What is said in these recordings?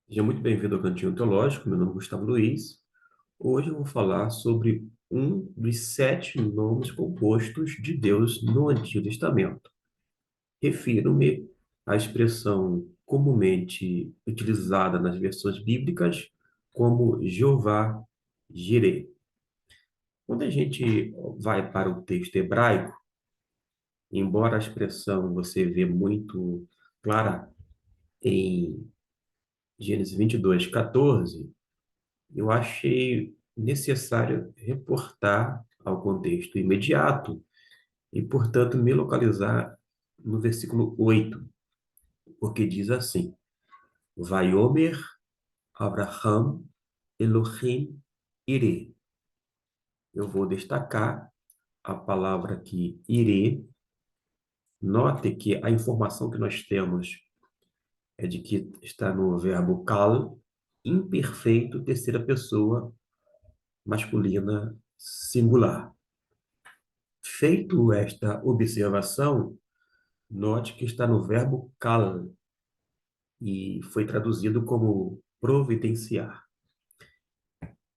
Seja muito bem-vindo ao Cantinho Teológico. Meu nome é Gustavo Luiz. Hoje eu vou falar sobre um dos sete nomes compostos de Deus no Antigo Testamento. Refiro-me à expressão comumente utilizada nas versões bíblicas como Jeová Jireh. Quando a gente vai para o texto hebraico, embora a expressão você vê muito clara em Gênesis 22:14, eu achei necessário reportar ao contexto imediato e, portanto, me localizar no versículo 8, porque diz assim: Vaiomer Abraham Elohim Ire. Eu vou destacar a palavra aqui, Ire. Note que a informação que nós temos é de que está no verbo kal, imperfeito, terceira pessoa, masculina, singular. Feito esta observação, note que está no verbo kal e foi traduzido como providenciar.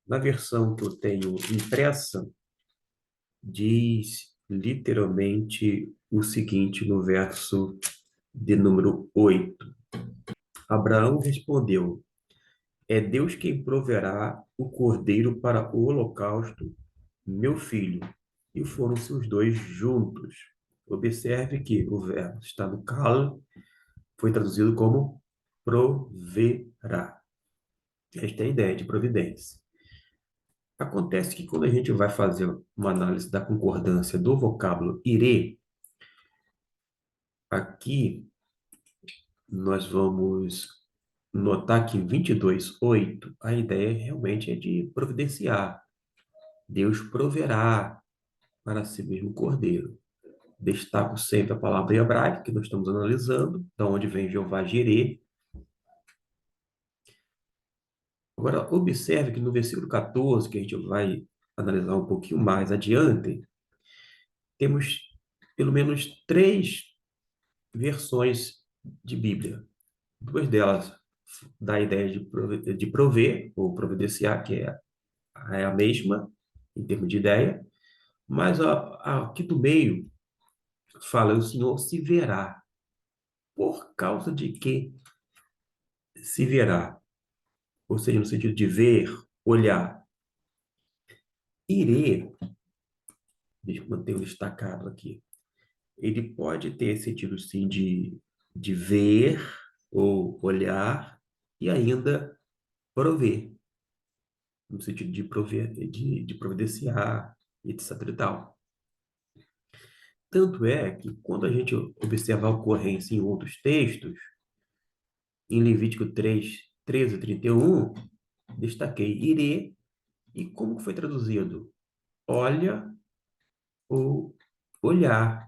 Na versão que eu tenho impressa, diz literalmente o seguinte no verso de número 8. Abraão respondeu: É Deus quem proverá o cordeiro para o holocausto, meu filho. E foram-se os dois juntos. Observe que o verbo está no kal, foi traduzido como proverá. Esta é a ideia de providência. Acontece que quando a gente vai fazer uma análise da concordância do vocábulo irê, aqui nós vamos notar que 22:8, a ideia realmente é de providenciar. Deus proverá para si mesmo o cordeiro. Destaco sempre a palavra em hebraico que nós estamos analisando, da onde vem Jeová Jireh. Agora, observe que no versículo 14, que a gente vai analisar um pouquinho mais adiante, temos pelo menos três versões de Bíblia. Duas delas dá a ideia de prover, ou providenciar, que é a mesma, em termos de ideia, mas aqui do meio fala: o Senhor se verá. Por causa de que se verá? Ou seja, no sentido de ver, olhar. Irê, deixa eu manter o destacado aqui, ele pode ter sentido sim de ver ou olhar e ainda prover, no sentido de prover, de providenciar, etc e tal. Tanto é que quando a gente observa a ocorrência em outros textos, em Levítico 3, 13 e 31, destaquei irê, e como foi traduzido? Olha ou olhar.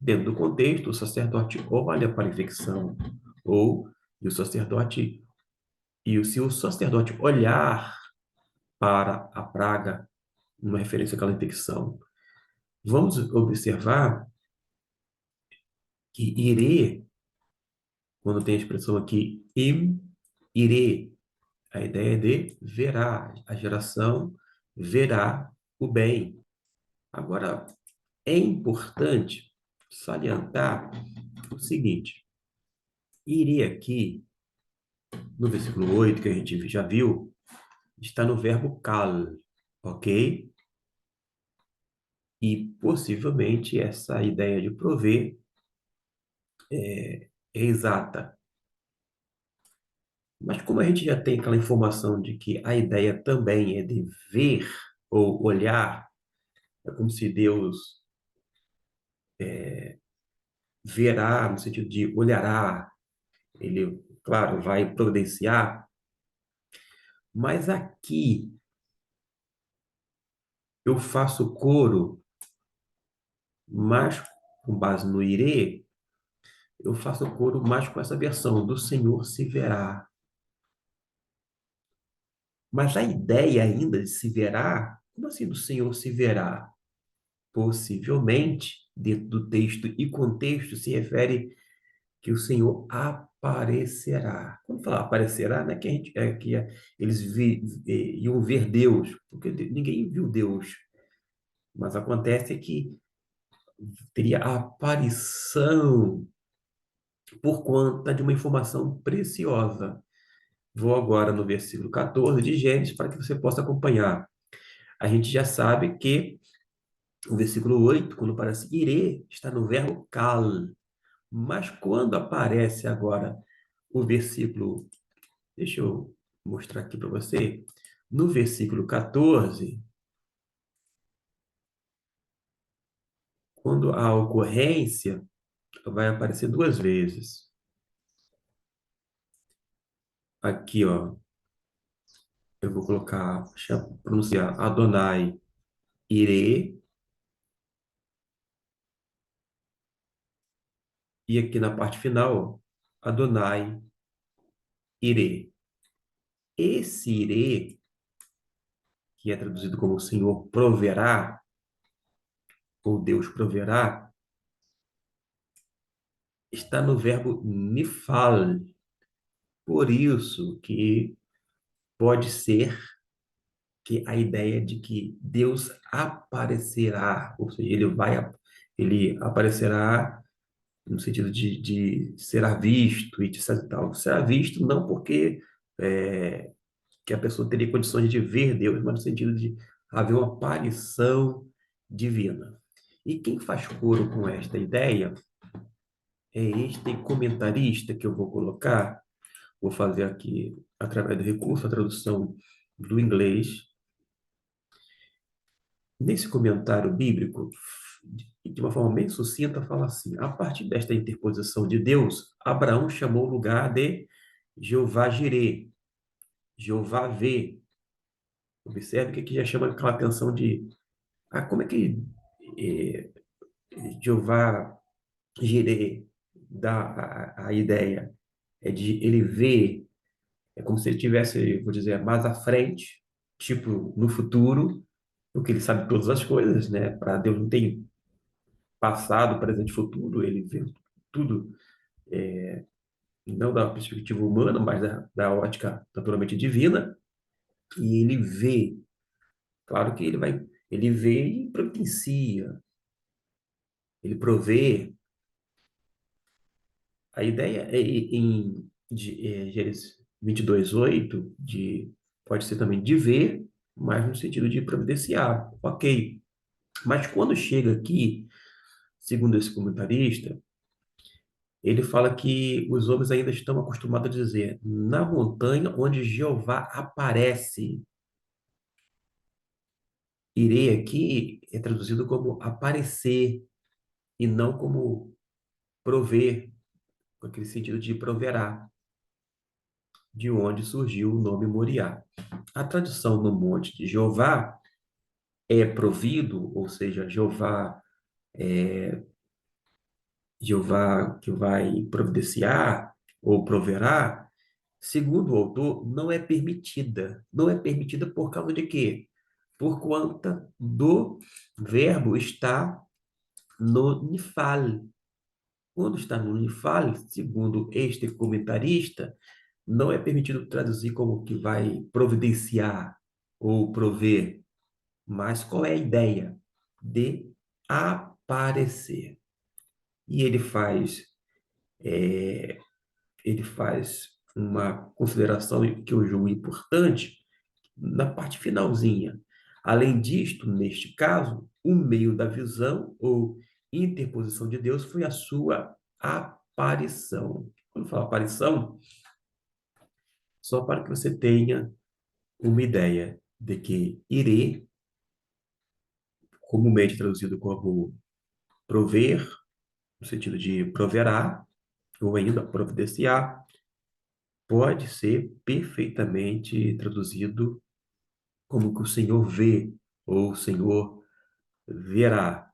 Dentro do contexto, o sacerdote olha para a infecção, ou e o sacerdote, se o sacerdote olhar para a praga, uma referência àquela infecção, vamos observar que irê, quando tem a expressão aqui, irê, a ideia é de verá, a geração verá o bem. Agora, é importante salientar o seguinte: irê aqui, no versículo 8 que a gente já viu, está no verbo kal, ok? E possivelmente essa ideia de prover é exata. Mas como a gente já tem aquela informação de que a ideia também é de ver ou olhar, é como se Deus verá, no sentido de olhará, ele, claro, vai providenciar, mas aqui eu faço coro, mais com base no irê, eu faço coro mais com essa versão do Senhor se verá. Mas a ideia ainda de se verá, como assim do Senhor se verá? Possivelmente, dentro do texto e contexto, se refere que o Senhor aparecerá. Quando fala aparecerá, não é que, eles iam ver Deus, porque ninguém viu Deus. Mas acontece que teria a aparição por conta de uma informação preciosa. Vou agora no versículo 14 de Gênesis para que você possa acompanhar. A gente já sabe que o versículo 8, quando aparece ire, está no verbo kal. Mas quando aparece agora o versículo, deixa eu mostrar aqui para você, no versículo 14, quando a ocorrência vai aparecer duas vezes. Aqui, ó, eu vou colocar, deixa eu pronunciar Adonai ire, e aqui na parte final, ó, Adonai ire. Esse ire, que é traduzido como o Senhor proverá, ou Deus proverá, está no verbo nifal. Por isso que pode ser que a ideia de que Deus aparecerá, ou seja, ele aparecerá no sentido de será visto e de tal. Será visto não porque é, que a pessoa teria condições de ver Deus, mas no sentido de haver uma aparição divina. E quem faz coro com esta ideia é este comentarista que eu vou colocar. Vou fazer aqui, através do recurso, a tradução do inglês. Nesse comentário bíblico, de uma forma bem sucinta, fala assim: a partir desta interposição de Deus, Abraão chamou o lugar de Jeová Jirê, Jeová vê. Observe que aqui já chama aquela atenção de como é que eh, Jeová Jirê dá a ideia? É de ele ver, é como se ele tivesse, vou dizer, mais à frente, tipo, no futuro, porque ele sabe todas as coisas, né? Para Deus não tem passado, presente e futuro, ele vê tudo, não da perspectiva humana, mas da ótica naturalmente divina, e ele vê, claro que ele vê e providencia, ele provê. A ideia é Gênesis 22:8, pode ser também de ver, mas no sentido de providenciar, ok. Mas quando chega aqui, segundo esse comentarista, ele fala que os homens ainda estão acostumados a dizer, na montanha onde Jeová aparece. Irei aqui é traduzido como aparecer e não como prover, com aquele sentido de proverá, de onde surgiu o nome Moriá. A tradição no Monte de Jeová é provido, ou seja, Jeová que vai providenciar ou proverá, segundo o autor, não é permitida. Não é permitida por causa de quê? Por conta do verbo estar no nifal. Quando está no nifal, segundo este comentarista, não é permitido traduzir como que vai providenciar ou prover, mas qual é a ideia? De aparecer. E ele faz uma consideração que eu julgo importante na parte finalzinha. Além disto, neste caso, o meio da visão ou interposição de Deus foi a sua aparição. Quando falo aparição, só para que você tenha uma ideia de que irê, comumente traduzido como prover, no sentido de proverá, ou ainda providenciar, pode ser perfeitamente traduzido como que o Senhor vê, ou o Senhor verá.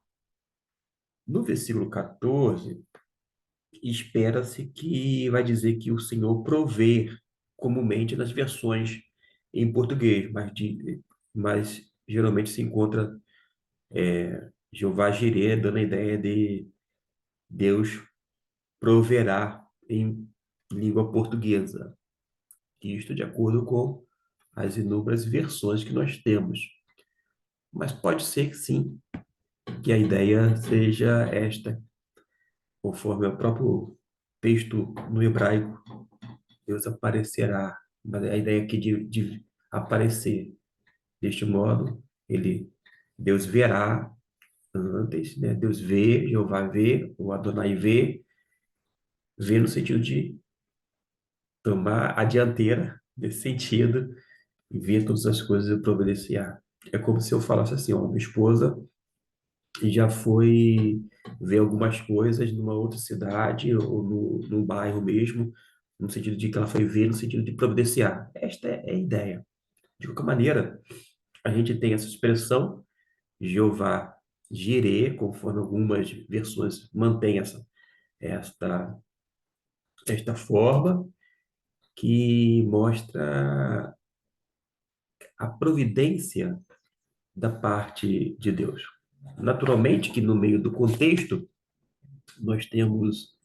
No versículo 14, espera-se que vai dizer que o Senhor prover, comumente nas versões em português, mas geralmente se encontra Jeová Jireh, dando a ideia de Deus proverá em língua portuguesa. Isto de acordo com as inúmeras versões que nós temos. Mas pode ser que sim, que a ideia seja esta, conforme o próprio texto no hebraico, Deus aparecerá. Mas a ideia aqui de aparecer deste modo, Deus verá antes, né? Deus vê, Jeová vê, o Adonai vê, vê no sentido de tomar a dianteira nesse sentido e ver todas as coisas e providenciar. É como se eu falasse assim, ó, minha esposa já foi ver algumas coisas numa outra cidade ou no bairro mesmo, no sentido de que ela foi ver, no sentido de providenciar. Esta é a ideia. De qualquer maneira, a gente tem essa expressão, Jeová Jireh, conforme algumas versões mantém esta, esta forma, que mostra a providência da parte de Deus. Naturalmente que no meio do contexto nós temos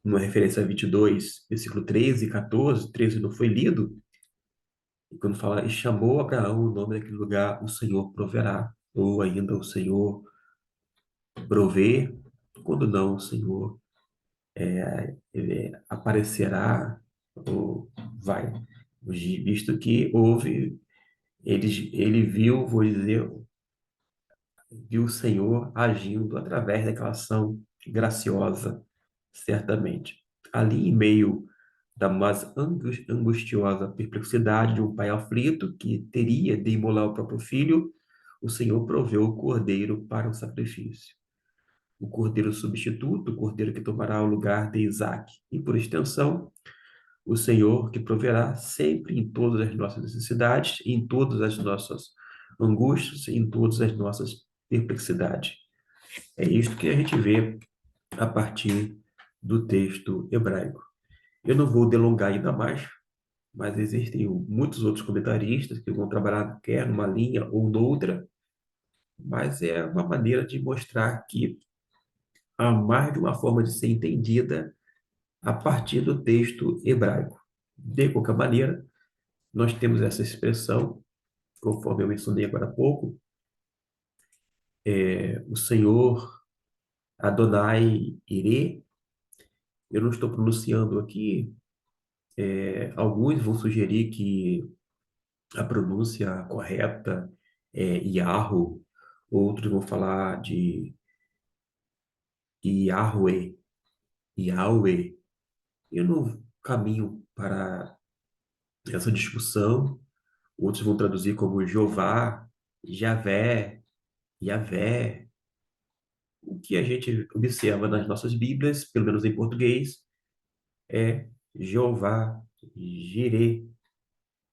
uma referência a 22, versículo 13 e 14, 13 não foi lido, e quando fala, e chamou Abraão o nome daquele lugar, o Senhor proverá, ou ainda o Senhor prover, quando não, o Senhor aparecerá, ou vai. Visto que houve, ele viu, vou dizer, viu o Senhor agindo através daquela ação graciosa, certamente. Ali, em meio da mais angustiosa perplexidade de um pai aflito que teria de imolar o próprio filho, o Senhor proveu o cordeiro para o sacrifício. O cordeiro substituto, o cordeiro que tomará o lugar de Isaac. E, por extensão, o Senhor que proverá sempre em todas as nossas necessidades, em todas as nossas angústias, em todas as nossas perplexidades. É isto que a gente vê a partir do texto hebraico. Eu não vou delongar ainda mais, mas existem muitos outros comentaristas que vão trabalhar quer numa linha ou noutra, mas é uma maneira de mostrar que há mais de uma forma de ser entendida a partir do texto hebraico. De qualquer maneira, nós temos essa expressão, conforme eu mencionei agora há pouco, o Senhor Adonai Ire. Eu não estou pronunciando aqui, alguns vão sugerir que a pronúncia correta é Yahoo, outros vão falar de Yahweh, Yahweh. Eu não caminho para essa discussão, outros vão traduzir como Jeová, Javé, Yavé. O que a gente observa nas nossas Bíblias, pelo menos em português, é Jeová, Jireh,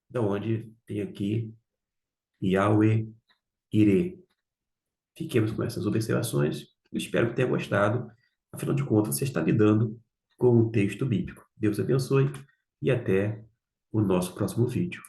da onde tem aqui Yahweh, Ire. Fiquemos com essas observações. Eu espero que tenha gostado. Afinal de contas, você está lidando com um texto bíblico. Deus abençoe e até o nosso próximo vídeo.